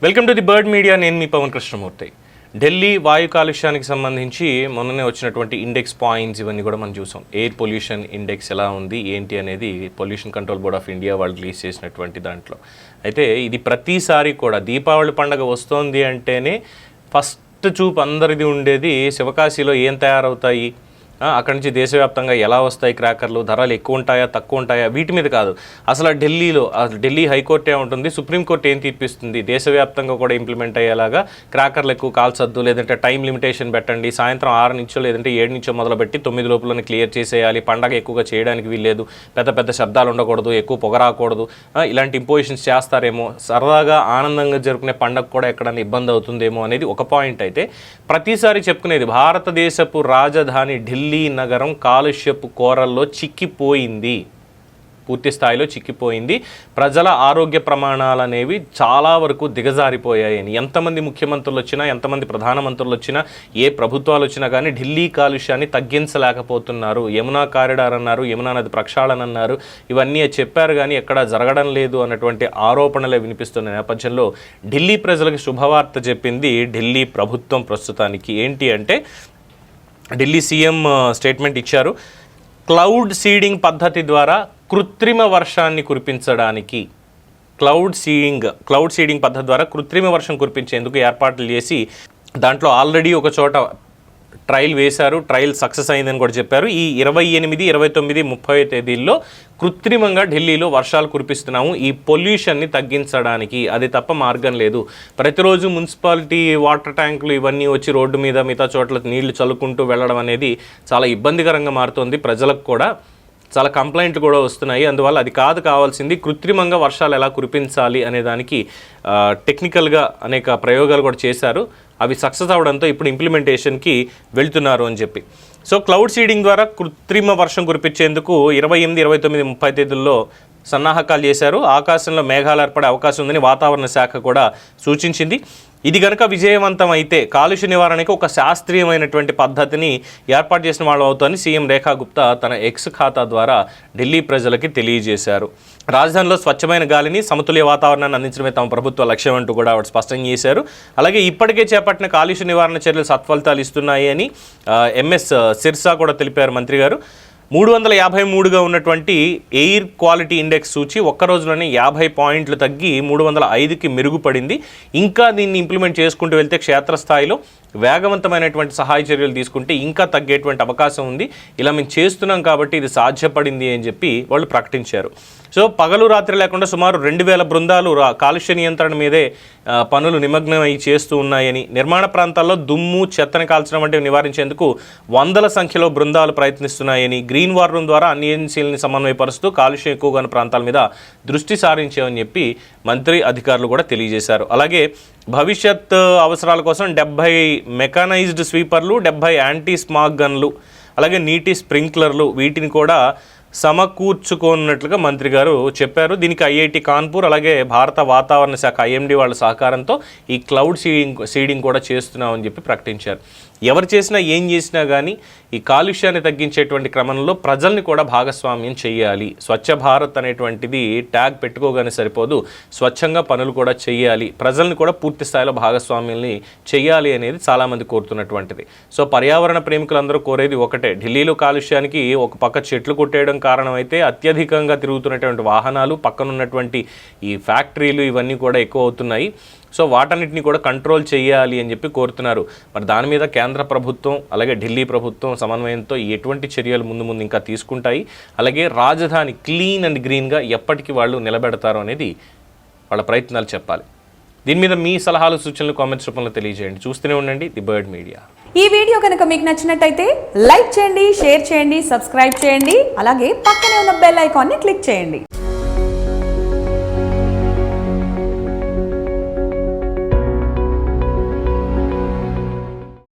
Welcome to the bird media. నేను మీ పవన్ కృష్ణమూర్తి. ఢిల్లీ వాయు కాలుష్యానికి సంబంధించి మొన్ననే వచ్చినటువంటి ఇండెక్స్ పాయింట్స్ ఇవన్నీ కూడా మనం చూసాం. ఎయిర్ పొల్యూషన్ ఇండెక్స్ ఎలా ఉంది ఏంటి అనేది pollution control board of India వాళ్ళు రిలీజ్ చేసినటువంటి దాంట్లో. అయితే ఇది ప్రతిసారి కూడా దీపావళి పండుగ వస్తోంది అంటేనే ఫస్ట్ చూపు అందరిది ఉండేది శివకాశిలో ఏం తయారవుతాయి, అక్కడి నుంచి దేశవ్యాప్తంగా ఎలా వస్తాయి క్రాకర్లు, ధరలు ఎక్కువ ఉంటాయా తక్కువ ఉంటాయా, వీటి మీద కాదు. అసలు ఢిల్లీ హైకోర్టు ఏముంటుంది, సుప్రీంకోర్టు ఏం తీర్పిస్తుంది, దేశవ్యాప్తంగా కూడా ఇంప్లిమెంట్ అయ్యేలాగా క్రాకర్లు ఎక్కువ కాల్చొద్దు, లేదంటే టైం లిమిటేషన్ పెట్టండి, సాయంత్రం 6 నుంచో లేదంటే 7 నుంచో మొదలుపెట్టి 9 లోపలనే క్లియర్ చేసేయాలి, పండగ ఎక్కువగా చేయడానికి వీల్లేదు, పెద్ద పెద్ద శబ్దాలు ఉండకూడదు, ఎక్కువ పొగ రాకూడదు, ఇలాంటి ఇంపోజిషన్స్ చేస్తారేమో, సరదాగా ఆనందంగా జరుపుకునే పండగ కూడా ఎక్కడైనా ఇబ్బంది అవుతుందేమో అనేది ఒక పాయింట్. అయితే ప్రతిసారి చెప్పుకునేది భారతదేశపు రాజధాని ఢిల్లీ నగరం కాలుష్యపు కోరల్లో చిక్కిపోయింది, పూర్తి స్థాయిలో చిక్కిపోయింది. ప్రజల ఆరోగ్య ప్రమాణాలు అనేవి చాలా వరకు దిగజారిపోయాయని ఎంతమంది ముఖ్యమంత్రులు వచ్చినా, ఎంతమంది ప్రధానమంత్రులు వచ్చినా, ఏ ప్రభుత్వాలు వచ్చినా కానీ ఢిల్లీ కాలుష్యాన్ని తగ్గించలేకపోతున్నారు. యమునా కారిడార్ అన్నారు, యమునా నది ప్రక్షాళన అన్నారు, ఇవన్నీ చెప్పారు కానీ ఎక్కడా జరగడం లేదు అన్నటువంటి ఆరోపణలే వినిపిస్తున్న నేపథ్యంలో ఢిల్లీ ప్రజలకు శుభవార్త చెప్పింది ఢిల్లీ ప్రభుత్వం. ప్రస్తుతానికి ఏంటి అంటే ఢిల్లీ సీఎం స్టేట్మెంట్ ఇచ్చారు. క్లౌడ్ సీడింగ్ పద్ధతి ద్వారా కృత్రిమ వర్షాన్ని కురిపించడానికి, క్లౌడ్ సీడింగ్ పద్ధతి ద్వారా కృత్రిమ వర్షం కురిపించేందుకు ఏర్పాట్లు చేసి దాంట్లో ఆల్రెడీ ఒక చోట ట్రయల్ వేశారు. ట్రయల్ సక్సెస్ అయిందని కూడా చెప్పారు. ఈ 28, 29, 30 తేదీల్లో కృత్రిమంగా ఢిల్లీలో వర్షాలు కురిపిస్తున్నాము ఈ పొల్యూషన్ని తగ్గించడానికి. అది తప్ప మార్గం లేదు. ప్రతిరోజు మున్సిపాలిటీ వాటర్ ట్యాంకులు ఇవన్నీ వచ్చి రోడ్డు మీద మిగతా చోట్ల నీళ్లు చల్లుకుంటూ వెళ్ళడం అనేది చాలా ఇబ్బందికరంగా మారుతోంది. ప్రజలకు కూడా చాలా కంప్లైంట్లు కూడా వస్తున్నాయి. అందువల్ల అది కాదు కావాల్సింది, కృత్రిమంగా వర్షాలు ఎలా కురిపించాలి అనే దానికి టెక్నికల్గా అనేక ప్రయోగాలు కూడా చేశారు. అవి సక్సెస్ అవడంతో ఇప్పుడు ఇంప్లిమెంటేషన్కి వెళ్తున్నారు అని చెప్పి. సో క్లౌడ్ సీడింగ్ ద్వారా కృత్రిమ వర్షం కురిపించేందుకు 28, 29, 30 తేదీల్లో సన్నాహకాలు చేశారు. ఆకాశంలో మేఘాలు ఏర్పడే అవకాశం ఉందని వాతావరణ శాఖ కూడా సూచించింది. ఇది కనుక విజయవంతం అయితే కాలుష్య నివారణకి ఒక శాస్త్రీయమైనటువంటి పద్ధతిని ఏర్పాటు చేసిన వాళ్ళు అవుతారని సీఎం రేఖా గుప్తా తన ఎక్స్ ఖాతా ద్వారా ఢిల్లీ ప్రజలకి తెలియజేశారు. రాజధానిలో స్వచ్ఛమైన గాలిని, సమతుల్య వాతావరణాన్ని అందించడమే తమ ప్రభుత్వ లక్ష్యం అంటూ కూడా ఆవిడ స్పష్టం చేశారు. అలాగే ఇప్పటికే చేపట్టిన కాలుష్య నివారణ చర్యలు సత్ఫలితాలు ఇస్తున్నాయి అని ఎంఎస్ సిర్సా కూడా తెలిపారు మంత్రి గారు. 353గా ఉన్నటువంటి ఎయిర్ క్వాలిటీ ఇండెక్స్ సూచి ఒక్క రోజులోనే 50 పాయింట్లు తగ్గి 305కి మెరుగుపడింది. ఇంకా దీన్ని ఇంప్లిమెంట్ చేసుకుంటూ వెళ్తే క్షేత్రస్థాయిలో వేగవంతమైనటువంటి సహాయ చర్యలు తీసుకుంటే ఇంకా తగ్గేటువంటి అవకాశం ఉంది. ఇలా మేము చేస్తున్నాం కాబట్టి ఇది సాధ్యపడింది అని చెప్పి వాళ్ళు ప్రకటించారు. సో పగలు రాత్రి లేకుండా సుమారు 2000 బృందాలు కాలుష్య నియంత్రణ మీదే పనులు నిమగ్నమై చేస్తూ ఉన్నాయని, నిర్మాణ ప్రాంతాల్లో దుమ్ము, చెత్తని కాల్చడం వంటివి నివారించేందుకు 100ల సంఖ్యలో బృందాలు ప్రయత్నిస్తున్నాయని, గ్రీన్ వార్ రూమ్ ద్వారా అన్ని ఏజెన్సీలని సమన్వయపరుస్తూ కాలుష్యం ఎక్కువగా ఉన్న ప్రాంతాల మీద దృష్టి సారించామని చెప్పి మంత్రి అధికారులు కూడా తెలియజేశారు. అలాగే భవిష్యత్ అవసరాల కోసం 70 మెకానైజ్డ్ స్వీపర్లు, 70 యాంటీ స్మాగ్ గన్లు, అలాగే నీటి స్ప్రింక్లర్లు వీటిని కూడా సమకూర్చుకున్నట్లుగా మంత్రి గారు చెప్పారు. దీనికి ఐఐటి కాన్పూర్ అలాగే భారత వాతావరణ శాఖ ఐఎండీ వాళ్ళ సహకారంతో ఈ క్లౌడ్ సీడింగ్ కూడా చేస్తున్నామని చెప్పి ప్రకటించారు. ఎవరు చేసినా ఏం చేసినా కానీ ఈ కాలుష్యాన్ని తగ్గించేటువంటి క్రమంలో ప్రజల్ని కూడా భాగస్వామ్యం చేయాలి. స్వచ్ఛ భారత్ అనేటువంటిది ట్యాగ్ పెట్టుకోగానే సరిపోదు, స్వచ్ఛంగా పనులు కూడా చేయాలి, ప్రజల్ని కూడా పూర్తి స్థాయిలో భాగస్వామ్యాన్ని చేయాలి అనేది చాలామంది కోరుతున్నటువంటిది. సో పర్యావరణ ప్రేమికులందరూ కోరేది ఒకటే, ఢిల్లీలో కాలుష్యానికి ఒక పక్క చెట్లు కొట్టేయడం కారణమైతే అత్యధికంగా తిరుగుతున్నటువంటి వాహనాలు, పక్కనున్నటువంటి ఈ ఫ్యాక్టరీలు ఇవన్నీ కూడా ఎక్కువ అవుతున్నాయి. సో వాటన్నిటిని కూడా కంట్రోల్ చేయాలి అని చెప్పి కోరుతున్నారు. మరి దాని మీద కేంద్ర ప్రభుత్వం అలాగే ఢిల్లీ ప్రభుత్వం సమన్వయంతో ఎటువంటి చర్యలు ముందు ఇంకా తీసుకుంటాయి, అలాగే రాజధాని క్లీన్ అండ్ గ్రీన్గా ఎప్పటికీ వాళ్ళు నిలబెడతారు అనేది వాళ్ళ ప్రయత్నాలు చెప్పాలి. దీని మీద మీ సలహాలు, సూచనలు కామెంట్స్ రూపంలో తెలియజేయండి. చూస్తూనే ఉండండి ది బర్డ్ మీడియా. ఈ వీడియో కనుక మీకు నచ్చినట్టయితే లైక్ చేయండి, షేర్ చేయండి, సబ్స్క్రైబ్ చేయండి, అలాగే పక్కనే ఉన్న బెల్ ఐకాన్ని క్లిక్ చేయండి.